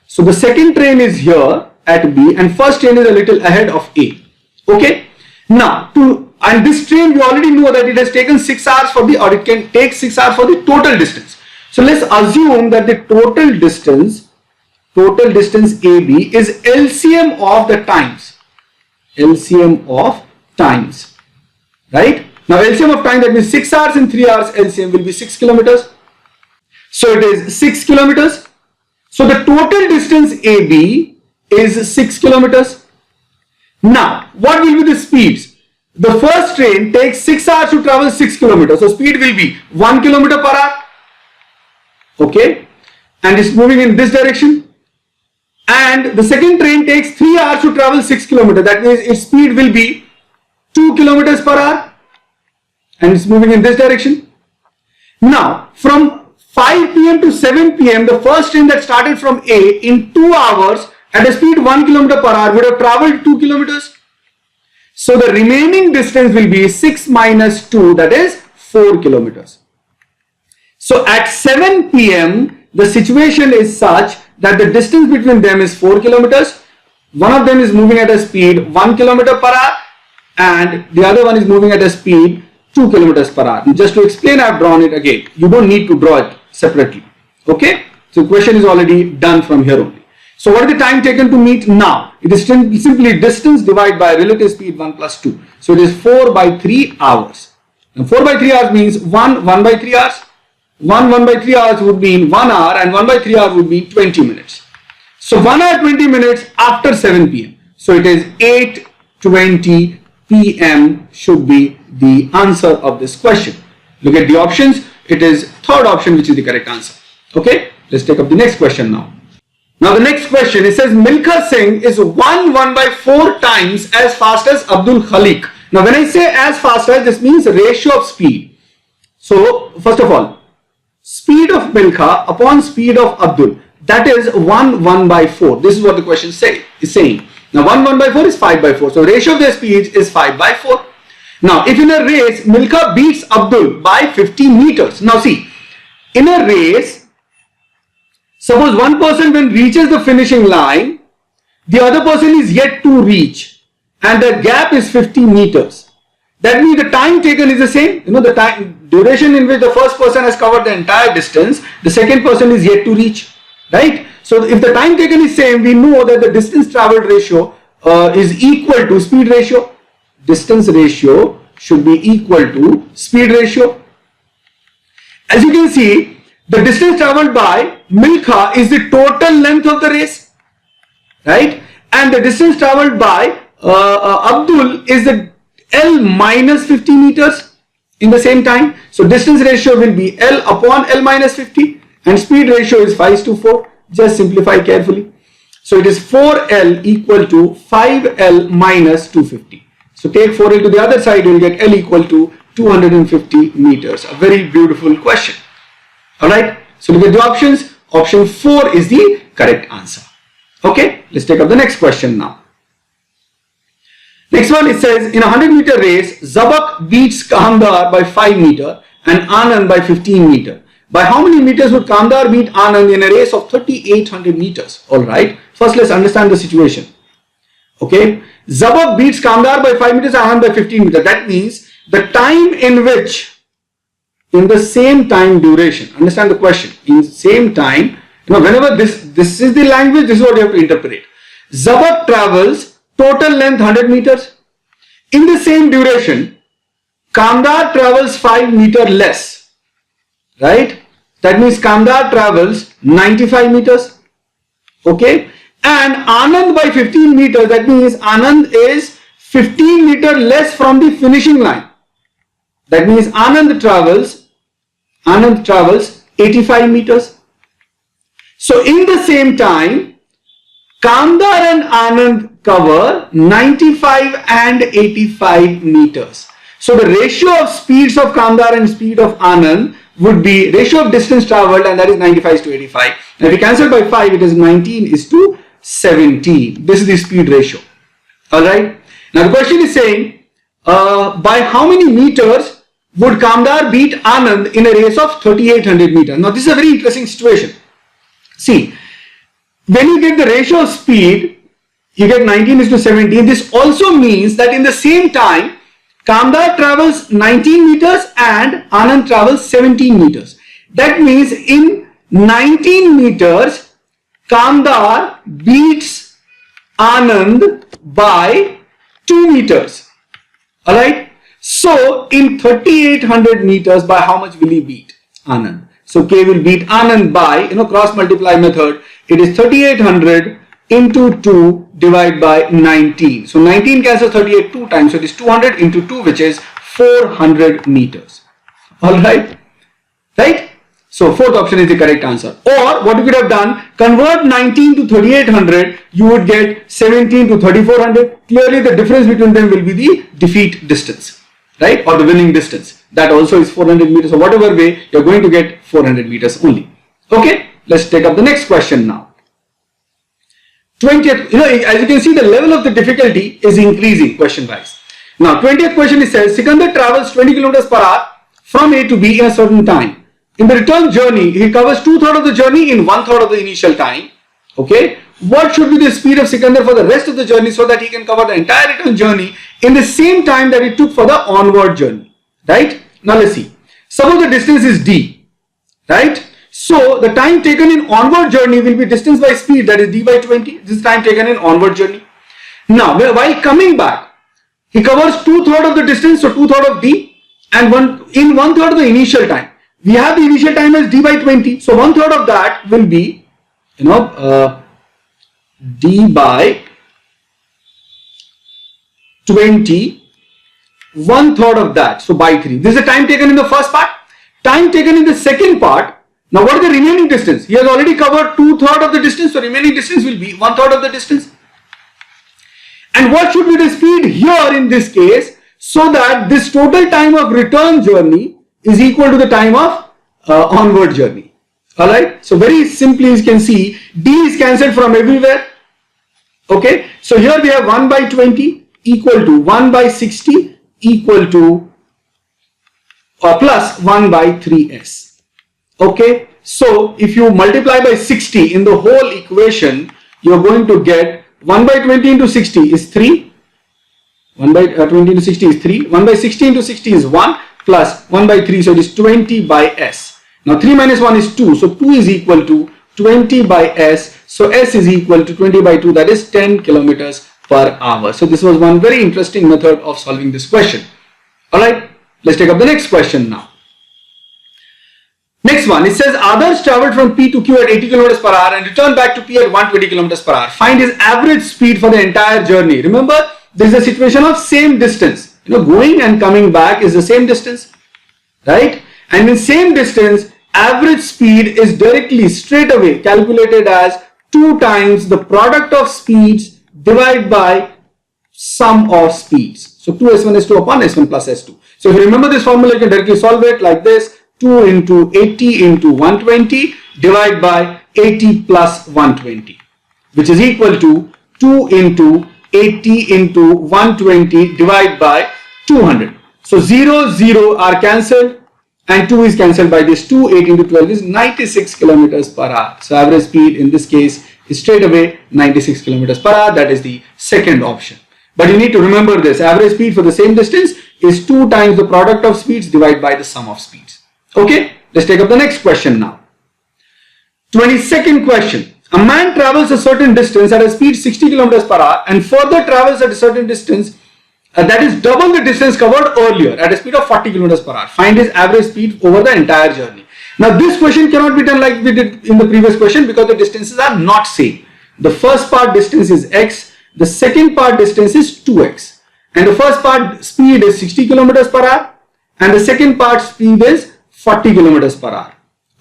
A: So the second train is here at B and first train is a little ahead of A. Okay. Now, and this train we already know that it has taken 6 hours for or it can take 6 hours for the total distance. So let's assume that the total distance AB is LCM of the times. LCM of times. Right? Now LCM of time, that means 6 hours and 3 hours, LCM will be 6 kilometers. So it is 6 kilometers. So the total distance AB is 6 kilometers. Now, what will be the speeds? The first train takes 6 hours to travel 6 kilometers. So speed will be 1 kilometer per hour. Okay. And it's moving in this direction. And the second train takes 3 hours to travel 6 kilometers. That means its speed will be 2 kilometers per hour. And it's moving in this direction. Now, from 5 p.m. to 7 p.m., the first train that started from A in 2 hours at a speed 1 kilometer per hour would have traveled 2 kilometers. So the remaining distance will be 6 minus 2, that is 4 kilometers. So at 7 p.m., the situation is such that the distance between them is 4 kilometers. One of them is moving at a speed 1 kilometer per hour and the other one is moving at a speed 2 kilometers per hour. And just to explain, I have drawn it again. You don't need to draw it separately. Okay. So the question is already done from here only. So what is the time taken to meet now? It is simply distance divided by relative speed 1 plus 2. So it is 4 by 3 hours. Now 4 by 3 hours means 1 by 3 hours. 1 by 3 hours would mean 1 hour and 1 by 3 hours would mean 20 minutes. So 1 hour 20 minutes after 7 p.m. So it is 8:20 p.m. should be the answer of this question. Look at the options. It is third option which is the correct answer. Okay. Let's take up the next question now. Now the next question, it says Milkha Singh is 1 by 4 times as fast as Abdul Khalik. Now when I say as fast as, this means ratio of speed. So first of all, speed of Milkha upon speed of Abdul, that is 1 by 4. This is what the question is saying. Now 1 by 4 is 5 by 4. So ratio of their speeds is 5 by 4. Now if in a race Milkha beats Abdul by 15 meters. Now see, in a race, suppose one person when reaches the finishing line, the other person is yet to reach and the gap is 50 meters. That means the time taken is the same. You know, the time duration in which the first person has covered the entire distance, the second person is yet to reach, right? So if the time taken is same, we know that the distance traveled ratio is equal to speed ratio. Distance ratio should be equal to speed ratio. As you can see, the distance traveled by Milkha is the total length of the race, right? And the distance traveled by Abdul is the L minus 50 meters in the same time. So distance ratio will be L upon L minus 50 and speed ratio is 5:4. Just simplify carefully. So it is 4L equal to 5L minus 250. So take 4L to the other side, you will get L equal to 250 meters. A very beautiful question. Alright, so look at the options. Option 4 is the correct answer. Okay, let's take up the next question now. Next one, it says in a 100-meter race, Zabak beats Kamdar by 5 meter and Anand by 15 meter. By how many meters would Kamdar beat Anand in a race of 3800 meters? Alright, first let's understand the situation. Okay, Zabak beats Kamdar by 5 meters and Anand by 15 meters. That means the time in which, in the same time duration, understand the question, in same time, you know, whenever this is the language, this is what you have to interpret. Zabak travels total length 100 meters. In the same duration, Kamdar travels 5 meter less, right? That means Kamdar travels 95 meters, okay? And Anand by 15 meters, that means Anand is 15 meter less from the finishing line. That means Anand travels 85 meters. So in the same time, Kamdar and Anand cover 95 and 85 meters. So the ratio of speeds of Kamdar and speed of Anand would be ratio of distance traveled, and that is 95 to 85. And if we cancel by 5, it is 19 is to 17. This is the speed ratio. Alright. Now the question is saying, by how many meters would Kamdar beat Anand in a race of 3800 meters? Now this is a very interesting situation. See, when you get the ratio of speed, you get 19 is to 17. This also means that in the same time, Kamdar travels 19 meters and Anand travels 17 meters. That means in 19 meters, Kamdar beats Anand by 2 meters. Alright. So in 3800 meters, by how much will he beat Anand? So K will beat Anand by, cross multiply method. It is 3800 into 2 divided by 19. So 19 cancels 38 2 times. So it is 200 into 2, which is 400 meters. Alright. Right? So fourth option is the correct answer. Or what you could have done, convert 19 to 3800, you would get 17 to 3400. Clearly the difference between them will be the defeat distance, right? Or the winning distance. That also is 400 meters. So whatever way, you're going to get 400 meters only. Okay, let's take up the next question now. 20th, as you can see, the level of the difficulty is increasing question wise. Now 20th question, it says, Sikandar travels 20 kilometers per hour from A to B in a certain time. In the return journey, he covers 2/3 of the journey in 1/3 of the initial time. Okay. What should be the speed of Sikandar for the rest of the journey so that he can cover the entire return journey in the same time that it took for the onward journey? Right. Now let's see. Suppose the distance is D. Right. So the time taken in onward journey will be distance by speed, that is D by 20. This is time taken in onward journey. Now while coming back, he covers 2/3 of the distance, so 2/3 of D, and 1/3 of the initial time. We have the initial time as D by 20, so 1/3 of that will be, D by 20, 1/3 of that, so by 3. This is the time taken in the first part. Time taken in the second part. Now what is the remaining distance? He has already covered 2/3 of the distance, so remaining distance will be 1/3 of the distance. And what should be the speed here in this case, so that this total time of return journey is equal to the time of onward journey. Alright, so very simply you can see D is cancelled from everywhere. Okay, so here we have 1 by 20 equal to 1 by 60 equal to plus 1 by 3s. Okay, so if you multiply by 60 in the whole equation, you are going to get 1 by 20 into 60 is 3. 1 by 20 into 60 is 3. 1 by 60 into 60 is 1 plus 1 by 3. So it is 20 by s. Now 3 minus 1 is 2. So 2 is equal to 20 by s. So s is equal to 20 by 2. That is 10 kilometers per hour. So this was one very interesting method of solving this question. Alright, let's take up the next question now. Next one, it says others traveled from P to Q at 80 km per hour and returned back to P at 120 km per hour. Find his average speed for the entire journey. Remember, this is a situation of same distance. Going and coming back is the same distance, right? And in same distance, average speed is directly straight away calculated as 2 times the product of speeds divided by sum of speeds. So 2s1 s2 upon s1 plus s2. So if you remember this formula, you can directly solve it like this. 2 into 80 into 120 divided by 80 plus 120, which is equal to 2 into 80 into 120 divided by 200. So 0, 0 are cancelled and 2 is cancelled by this 2. 8 into 12 is 96 kilometers per hour. So average speed in this case is straight away 96 kilometers per hour. That is the second option. But you need to remember this. Average speed for the same distance is 2 times the product of speeds divided by the sum of speeds. Okay, let's take up the next question now. 22nd question. A man travels a certain distance at a speed 60 kilometers per hour and further travels at a certain distance that is double the distance covered earlier at a speed of 40 kilometers per hour. Find his average speed over the entire journey. Now this question cannot be done like we did in the previous question because the distances are not same. The first part distance is x, the second part distance is 2x, and the first part speed is 60 kilometers per hour and the second part speed is 40 kilometers per hour.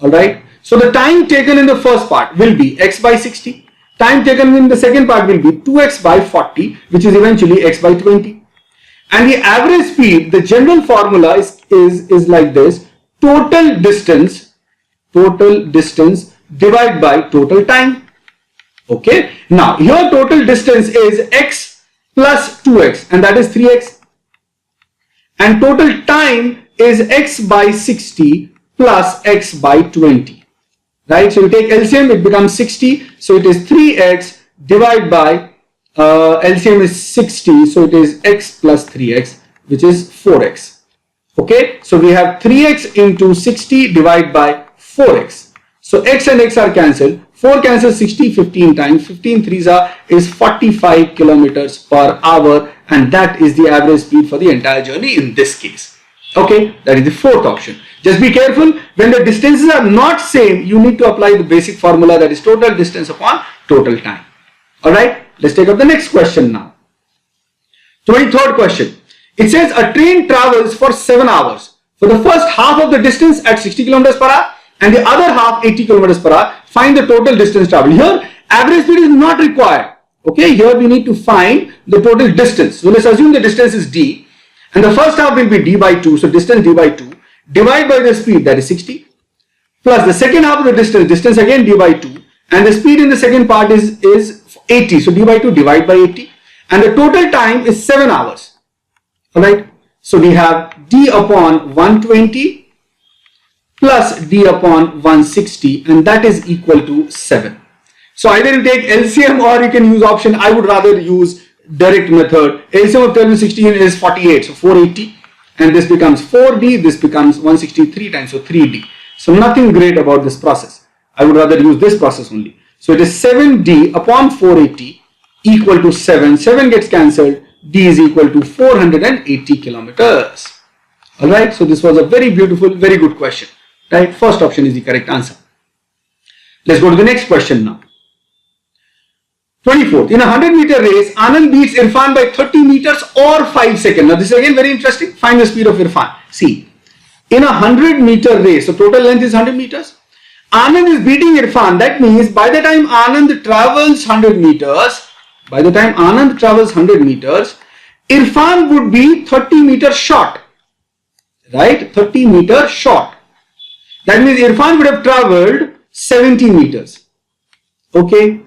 A: Alright. So the time taken in the first part will be x by 60. time taken in the second part will be 2x by 40, which is eventually x by 20. And the average speed, the general formula is like this: total distance divided by total time. Okay. Now here total distance is x plus 2x, and that is 3x. And total time is x by 60 plus x by 20. Right. So you take LCM, it becomes 60. So it is 3x divided by LCM is 60, so it is x plus 3x, which is 4x. Okay, so we have 3x into 60 divided by 4x. So x and x are cancelled. 4 cancels 60 15 times. 15 threes is 45 kilometers per hour, and that is the average speed for the entire journey in this case. Okay, that is the fourth option. Just be careful, when the distances are not same, you need to apply the basic formula, that is total distance upon total time. Alright, let's take up the next question now. 23rd question. It says a train travels for 7 hours. For the first half of the distance at 60 kilometers per hour and the other half 80 kilometers per hour, find the total distance traveled. Here, average speed is not required. Okay, here we need to find the total distance. So let's assume the distance is d, and the first half will be d by 2. So distance d by 2, divide by the speed, that is 60, plus the second half of the distance again d by 2, and the speed in the second part is 80. So d by 2 divide by 80, and the total time is 7 hours. Alright, so we have d upon 120 plus d upon 160, and that is equal to 7. So either you take LCM or you can use option. I would rather use direct method. LCM of 12 and 16 is 48, so 480, and this becomes 4d, this becomes 163 times, so 3d. So nothing great about this process. I would rather use this process only. So it is 7d upon 480 equal to 7. 7 gets cancelled. D is equal to 480 kilometers. Alright, so this was a very beautiful, very good question. Right, first option is the correct answer. Let's go to the next question now. 24th. In a 100-meter race, Anand beats Irfan by 30 meters or 5 seconds. Now this is again very interesting. Find the speed of Irfan. See, in a 100-meter race, so total length is 100 meters. Anand is beating Irfan. That means by the time Anand travels 100 meters, Irfan would be 30 meters short. Right? 30 meters short. That means Irfan would have traveled 70 meters. Okay.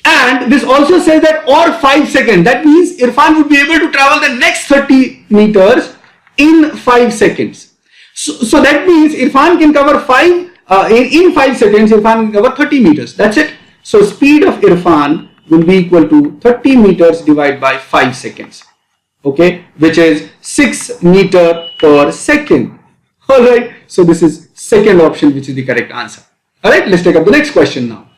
A: And this also says that or 5 seconds. That means Irfan would be able to travel the next 30 meters in 5 seconds. So that means Irfan can cover 5 in 5 seconds. Irfan can cover 30 meters. That's it. So speed of Irfan will be equal to 30 meters divided by 5 seconds. Okay, which is 6 meter per second. Alright, so this is second option, which is the correct answer. Alright, let's take up the next question now.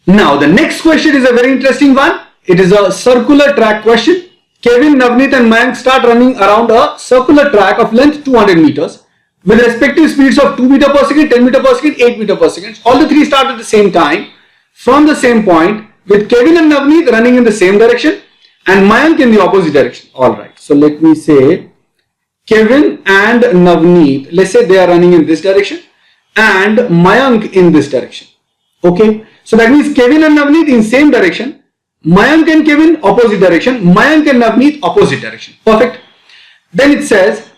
A: Now the next question is a very interesting one. It is a circular track question. Kevin, Navneet and Mayank start running around a circular track of length 200 meters with respective speeds of 2 meter per second, 10 meter per second, 8 meter per second. All the three start at the same time from the same point, with Kevin and Navneet running in the same direction and Mayank in the opposite direction. Alright, so let me say Kevin and Navneet, let's say they are running in this direction and Mayank in this direction. Okay, so that means Kevin and Navneet in same direction, Mayank and Kevin opposite direction, Mayank and Navneet opposite direction. Perfect. Then it says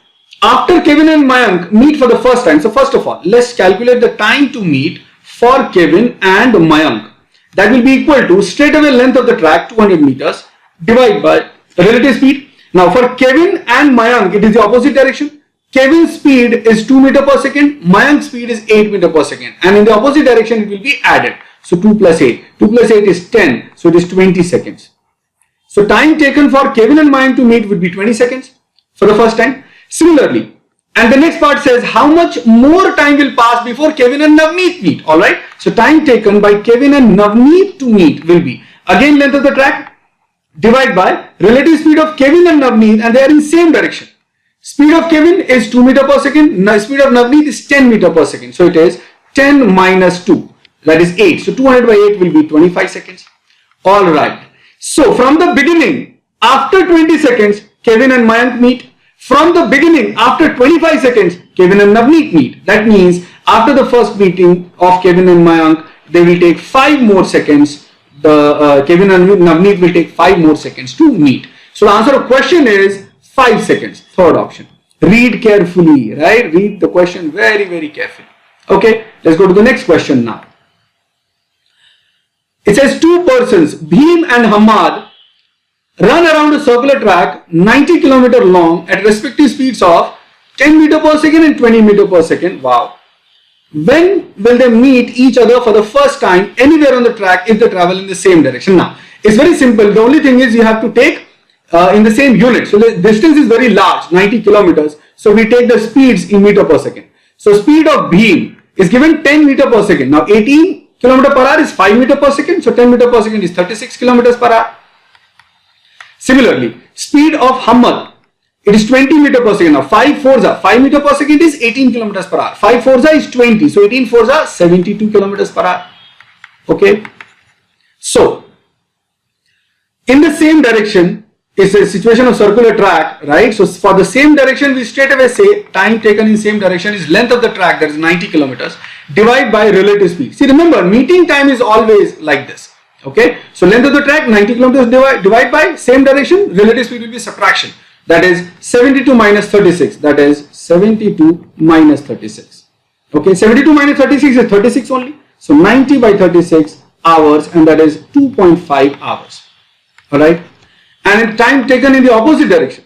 A: after Kevin and Mayank meet for the first time. So first of all, let's calculate the time to meet for Kevin and Mayank. That will be equal to straight away length of the track 200 meters divided by relative speed. Now for Kevin and Mayank, it is the opposite direction. Kevin's speed is 2 meter per second, Mayank's speed is 8 meter per second, and in the opposite direction it will be added. So 2 plus 8. 2 plus 8 is 10, so it is 20 seconds. So time taken for Kevin and Mayank to meet would be 20 seconds for the first time. Similarly, and the next part says how much more time will pass before Kevin and Navneet meet. Alright, so time taken by Kevin and Navneet to meet will be again length of the track divided by relative speed of Kevin and Navneet, and they are in same direction. Speed of Kevin is 2 meter per second, speed of Navneet is 10 meter per second. So it is 10 minus 2, that is 8. So 200 by 8 will be 25 seconds. Alright, so from the beginning, after 20 seconds, Kevin and Mayank meet. From the beginning, after 25 seconds, Kevin and Navneet meet. That means after the first meeting of Kevin and Mayank, they will take 5 more seconds. Kevin and Navneet will take 5 more seconds to meet. So the answer of question is 5 seconds. Third option. Read carefully, right? Read the question very, very carefully. Okay, let's go to the next question now. It says two persons, Bhim and Hamad, run around a circular track 90 km long at respective speeds of 10 meter per second and 20 meter per second. Wow. When will they meet each other for the first time anywhere on the track if they travel in the same direction? Now, it's very simple. The only thing is you have to take in the same unit. So the distance is very large, 90 kilometers. So we take the speeds in meter per second. So speed of Bhim is given 10 meter per second. Now 18 km per hour is 5 meter per second. So 10 meter per second is 36 kilometers per hour. Similarly, speed of Hamad, it is 20 meter per second. Now 5 forza, 5 meter per second is 18 kilometers per hour. 5 forza is 20. So 18 forza, 72 kilometers per hour. Okay. So in the same direction, it's a situation of circular track, right? So for the same direction, we straight away say time taken in same direction is length of the track, that is 90 kilometers, divide by relative speed. See, remember, meeting time is always like this. Okay, so length of the track 90 kilometers divide by same direction, relative speed will be subtraction. That is 72 minus 36. That is 72 minus 36. Okay, 72 minus 36 is 36 only. So 90 by 36 hours, and that is 2.5 hours. Alright. And time taken in the opposite direction.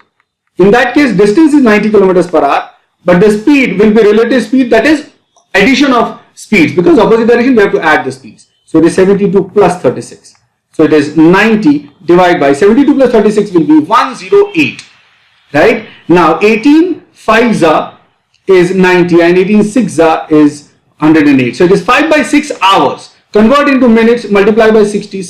A: In that case, distance is 90 kilometers per hour, but the speed will be relative speed, that is addition of speeds, because opposite direction we have to add the speeds. So it is 72 plus 36. So it is 90 divided by 72 plus 36 will be 108. Right? Now 18 5za is 90 and 18 6za is 108. So it is 5 by 6 hours. Convert into minutes, multiply by 60.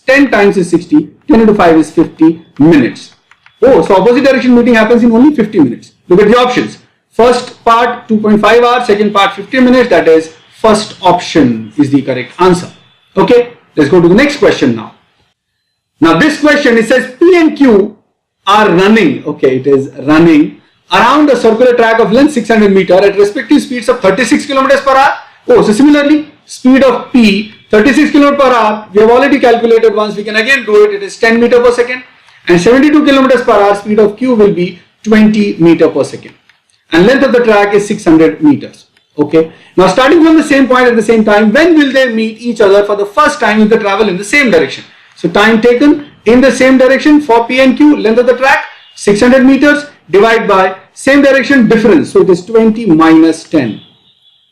A: 10 times is 60. 10 into 5 is 50 minutes. Oh, so opposite direction meeting happens in only 50 minutes. Look at the options. First part 2.5 hours, second part 50 minutes. That is first option is the correct answer. Okay, let's go to the next question now. Now this question, it says P and Q are running. Okay, it is running around a circular track of length 600 meter at respective speeds of 36 kilometers per hour. Oh, so similarly, speed of P 36 km per hour, we have already calculated once, we can again do it, it is 10 meter per second, and 72 kilometers per hour, speed of Q will be 20 meter per second, and length of the track is 600 meters. Okay, now starting from the same point at the same time, when will they meet each other for the first time if they travel in the same direction? So time taken in the same direction for P and Q, length of the track 600 meters, divide by same direction difference, so it is 20 minus 10.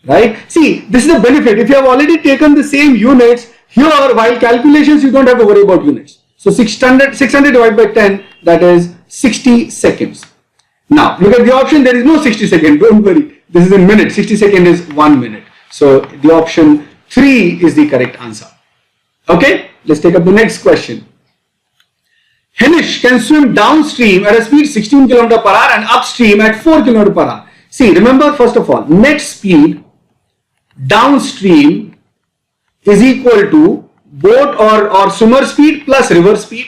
A: Right? See, this is the benefit. If you have already taken the same units, here while calculations you don't have to worry about units. So 600 divided by 10, that is 60 seconds. Now look at the option, there is no 60 seconds, don't worry. This is in minutes, 60 seconds is 1 minute. So the option 3 is the correct answer. Okay, let's take up the next question. Hemish can swim downstream at a speed 16 km per hour and upstream at 4 km per hour. See, remember first of all, net speed downstream is equal to boat or swimmer speed plus river speed,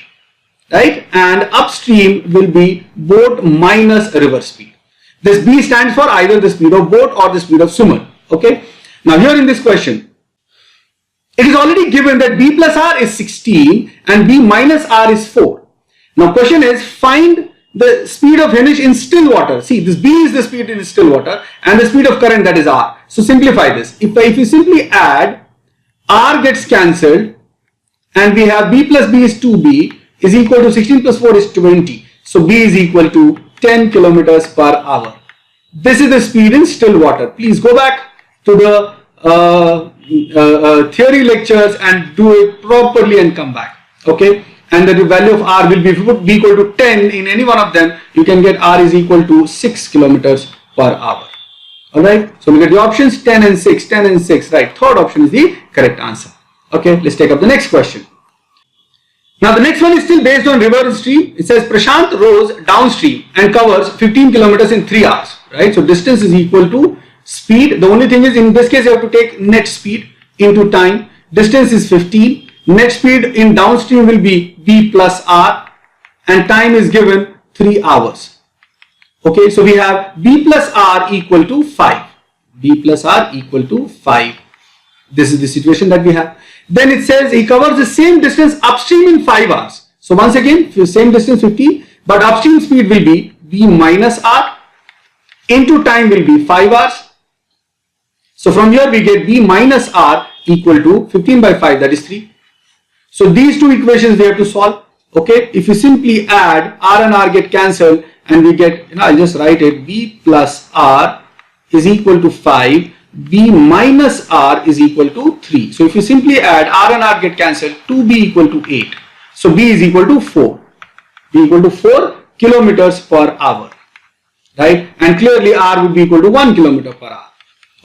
A: right? And upstream will be boat minus river speed. This B stands for either the speed of boat or the speed of swimmer. Okay. Now here in this question, it is already given that B plus R is 16 and B minus R is 4. Now question is, find the speed of Hemish in still water. See, this B is the speed in still water and the speed of current, that is R. So simplify this. If you simply add, R gets cancelled and we have B plus B is 2B is equal to 16 plus 4 is 20. So B is equal to 10 kilometers per hour. This is the speed in still water. Please go back to the theory lectures and do it properly and come back. Okay. And the value of R will be equal to 10 in any one of them. You can get R is equal to 6 kilometers per hour. Alright, so look at the options 10 and 6, 10 and 6, right? Third option is the correct answer. Okay, let's take up the next question. Now the next one is still based on river stream. It says Prashant rows downstream and covers 15 kilometers in 3 hours, right? So distance is equal to speed. The only thing is in this case you have to take net speed into time. Distance is 15. Net speed in downstream will be B plus R and time is given 3 hours. Okay, so we have B plus R equal to 5. B plus R equal to 5. This is the situation that we have. Then it says he covers the same distance upstream in 5 hours. So once again, same distance 50, but upstream speed will be B minus R into time will be 5 hours. So from here we get B minus R equal to 15 by 5, that is 3. So these two equations we have to solve. Okay, if you simply add R and R get cancelled and we get, I'll just write it, B plus R is equal to 5, B minus R is equal to 3. So if you simply add R and R get cancelled, 2B equal to 8. So B is equal to 4. B equal to 4 kilometers per hour. Right? And clearly R would be equal to 1 kilometer per hour.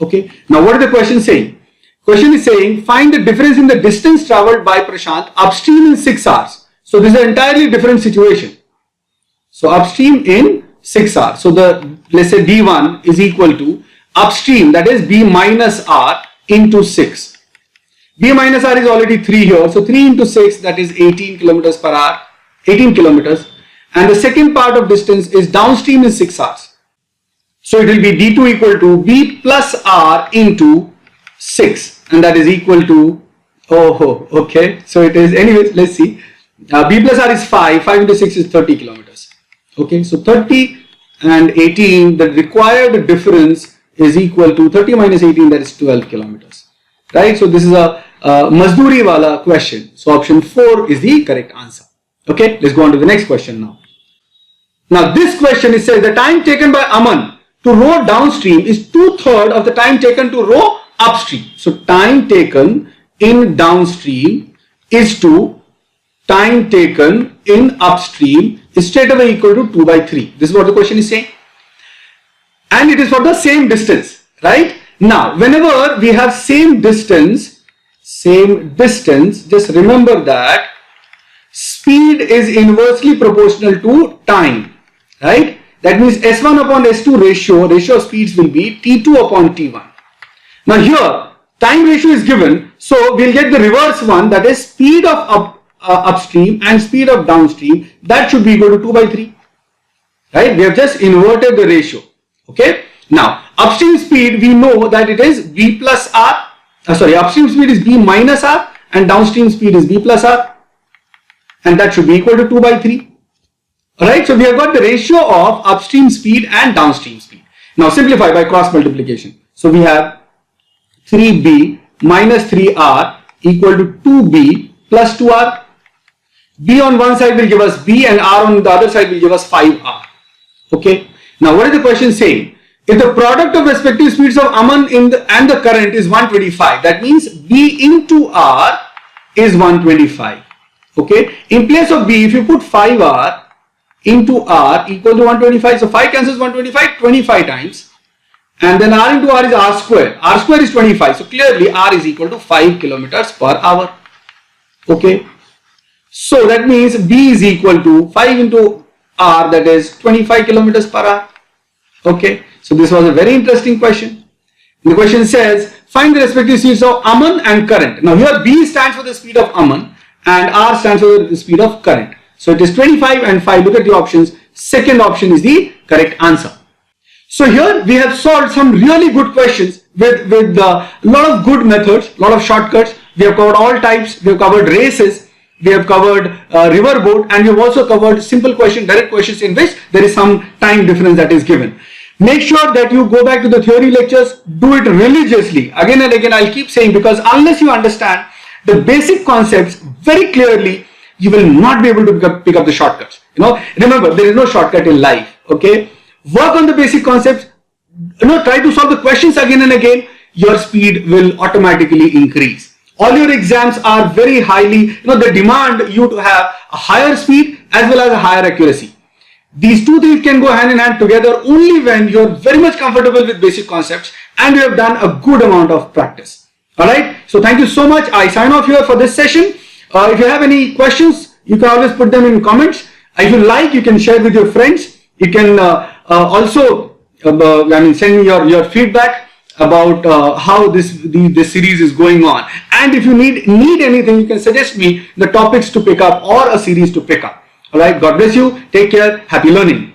A: Okay. Now what is the question saying? Question is saying find the difference in the distance travelled by Prashant upstream in 6 hours. So this is an entirely different situation. So upstream in 6 hours. So let's say D1 is equal to upstream, that is B minus R into 6. B minus R is already 3 here. So 3 into 6, that is 18 kilometers per hour. 18 kilometers. And the second part of distance is downstream in 6 hours. So it will be D2 equal to B plus R into 6. And that is equal to, okay. So it is, anyways, let's see. B plus R is 5. 5 into 6 is 30 kilometers. Okay. So 30 and 18, the required difference is equal to 30 minus 18, that is 12 kilometers. Right. So this is a Mazduri wala question. So option 4 is the correct answer. Okay. Let's go on to the next question now. Now this question is says the time taken by Aman to row downstream is 2/3 of the time taken to row upstream. So time taken in downstream is to time taken in upstream is straight away equal to 2 by 3. This is what the question is saying. And it is for the same distance, right? Now, whenever we have same distance, just remember that speed is inversely proportional to time, right? That means S1 upon S2 ratio of speeds will be T2 upon T1. Now here, time ratio is given, so we'll get the reverse one, that is speed of upstream and speed of downstream, that should be equal to 2 by 3, right? We have just inverted the ratio, okay? Now, upstream speed, we know that it is B plus R, upstream speed is B minus R and downstream speed is B plus R, and that should be equal to 2 by 3. Alright, so we have got the ratio of upstream speed and downstream speed. Now simplify by cross multiplication. So we have 3B minus 3R equal to 2B plus 2R. B on one side will give us B and R on the other side will give us 5R. Okay. Now what is the question saying? If the product of respective speeds of Aman and the current is 125, that means B into R is 125. Okay. In place of B, if you put 5R into R equal to 125. So 5 cancels 125, 25 times. And then R into R is R square. R square is 25. So clearly R is equal to 5 kilometers per hour. Okay. So that means B is equal to 5 into R, that is 25 kilometers per hour. Okay. So this was a very interesting question. The question says, find the respective speeds of Aman and current. Now here B stands for the speed of Aman and R stands for the speed of current. So it is 25 and 5. Look at the options. Second option is the correct answer. So here we have solved some really good questions with a lot of good methods, a lot of shortcuts. We have covered all types. We have covered races. We have covered river boat, and we have also covered simple question, direct questions in which there is some time difference that is given. Make sure that you go back to the theory lectures, do it religiously. Again and again, I'll keep saying, because unless you understand the basic concepts very clearly, you will not be able to pick up the shortcuts. Remember, there is no shortcut in life. Okay, work on the basic concepts. Try to solve the questions again and again. Your speed will automatically increase. All your exams are very highly, they demand you to have a higher speed as well as a higher accuracy. These two things can go hand in hand together only when you're very much comfortable with basic concepts and you have done a good amount of practice. Alright, so thank you so much. I sign off here for this session. If you have any questions, you can always put them in comments. If you like, you can share with your friends. You can also send me your feedback about how this series is going on. And if you need anything, you can suggest me the topics to pick up or a series to pick up. Alright, God bless you. Take care. Happy learning.